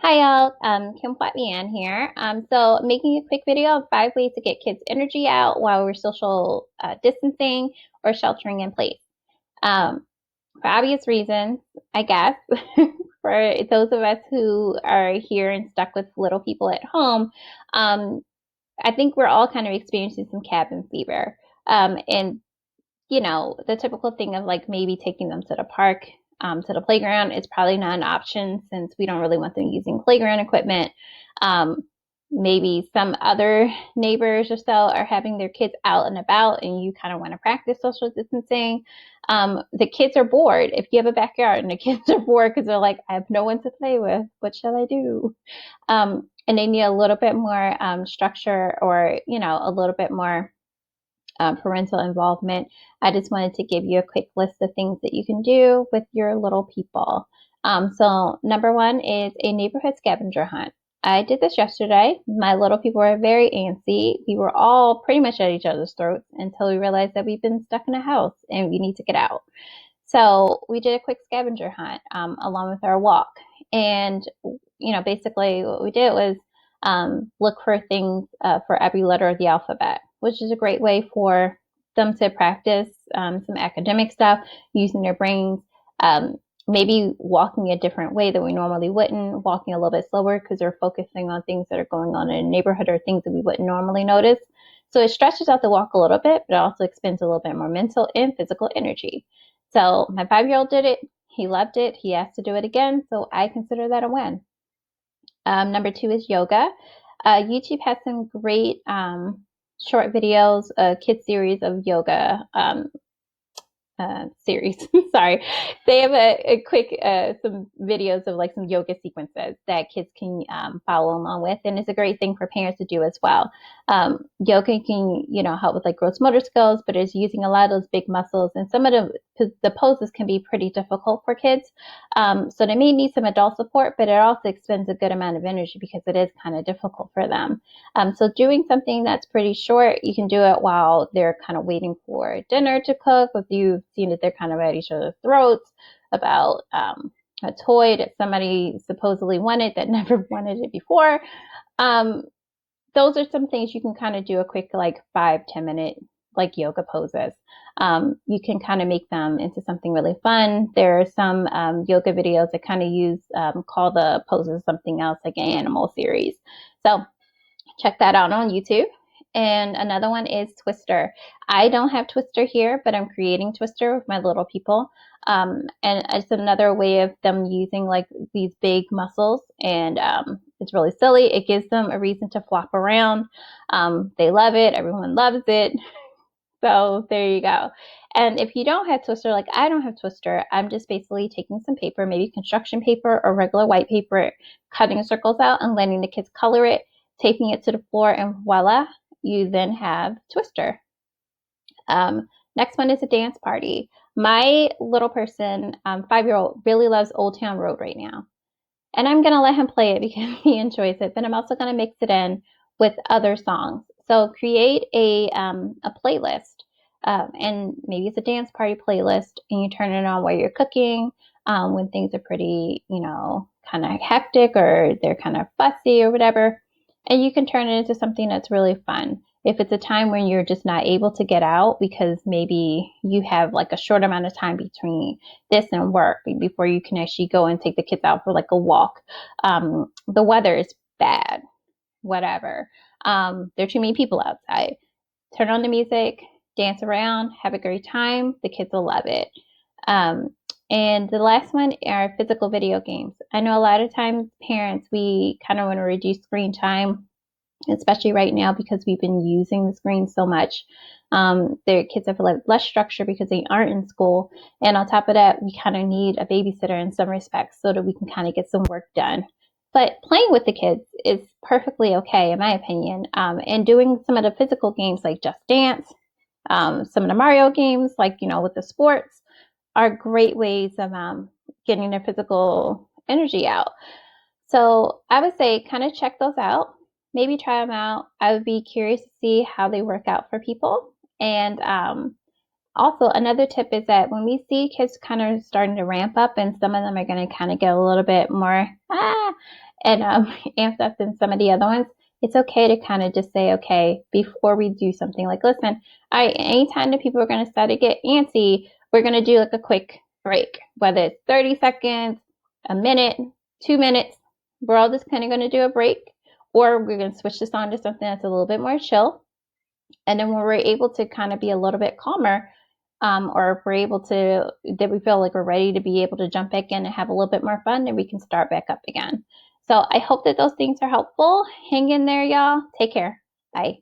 Hi y'all, Kim Wheeler here. So making a quick video of 5 ways to get kids' energy out while we're social distancing or sheltering in place. Um, for obvious reasons, I guess, for those of us who are here and stuck with little people at home, um, I think we're all kind of experiencing some cabin fever. And the typical thing of like maybe taking them to the park, to the playground is probably not an option since we don't really want them using playground equipment. Um, Maybe some other neighbors or so are having their kids out and about and you kind of want to practice social distancing. The kids are bored. If you have a backyard and the kids are bored because they're like, I have no one to play with, what shall I do? And they need a little bit more structure or, a little bit more parental involvement. I just wanted to give you a quick list of things that you can do with your little people. So number one is a neighborhood scavenger hunt. I did this yesterday. My little people were very antsy. We were all pretty much at each other's throats until we realized that we've been stuck in a house and we need to get out. So we did a quick scavenger hunt along with our walk. And, basically what we did was look for things for every letter of the alphabet, which is a great way for them to practice some academic stuff, using their brains, um, maybe walking a different way that we normally wouldn't, walking a little bit slower because they're focusing on things that are going on in a neighborhood or things that we wouldn't normally notice. So it stretches out the walk a little bit, but it also expends a little bit more mental and physical energy. So my 5-year-old did it. He loved it. He asked to do it again. So I consider that a win. Number two is yoga. YouTube has some great short videos, a kid series of yoga series. Sorry, they have a quick some videos of like some yoga sequences that kids can follow along with, and it's a great thing for parents to do as well. Yoga can help with like gross motor skills, but it's using a lot of those big muscles, and some of the poses can be pretty difficult for kids. So they may need some adult support, but it also expends a good amount of energy because it is kind of difficult for them. So doing something that's pretty short, you can do it while they're kind of waiting for dinner to cook. If you've seen that they're kind of at each other's throats about a toy that somebody supposedly wanted that never wanted it before. Um, those are some things you can kind of do a quick like 5-10 minute like yoga poses. You can kind of make them into something really fun. There are some yoga videos that kind of use call the poses something else, like an animal series. So check that out on YouTube. And another one is Twister. I don't have Twister here, but I'm creating Twister with my little people. And it's another way of them using like these big muscles, and it's really silly. It gives them a reason to flop around. They love it. Everyone loves it. So there you go. And if you don't have Twister, like I don't have Twister, I'm just basically taking some paper, maybe construction paper or regular white paper, cutting circles out and letting the kids color it, taping it to the floor, and voila, you then have Twister. Next one is a dance party. My little person, 5-year-old, really loves Old Town Road right now. And I'm going to let him play it because he enjoys it, but I'm also going to mix it in with other songs. So create a playlist, and maybe it's a dance party playlist, and you turn it on while you're cooking, when things are pretty, kind of hectic or they're kind of fussy or whatever. And you can turn it into something that's really fun. If it's a time when you're just not able to get out because maybe you have like a short amount of time between this and work before you can actually go and take the kids out for like a walk. The weather is bad, whatever. There are too many people outside. Turn on the music, dance around, have a great time. The kids will love it. And the last one are physical video games. I know a lot of times parents, we kind of want to reduce screen time, especially right now because we've been using the screen so much. Their kids have less structure because they aren't in school. And on top of that, we kind of need a babysitter in some respects so that we can kind of get some work done. But playing with the kids is perfectly okay, in my opinion. And doing some of the physical games like Just Dance, some of the Mario games, like, with the sports, are great ways of getting their physical energy out. So I would say kind of check those out. Maybe try them out. I would be curious to see how they work out for people. And also, another tip is that when we see kids kind of starting to ramp up, and some of them are going to kind of get a little bit more, and amped up than some of the other ones, it's okay to kind of just say, okay, before we do something, like, listen, anytime that people are going to start to get antsy, we're going to do like a quick break, whether it's 30 seconds, a minute, 2 minutes. We're all just kind of going to do a break, or we're going to switch this on to something that's a little bit more chill. And then when we're able to kind of be a little bit calmer, or if we're able to, that we feel like we're ready to be able to jump back in and have a little bit more fun, then we can start back up again. So I hope that those things are helpful. Hang in there, y'all. Take care. Bye.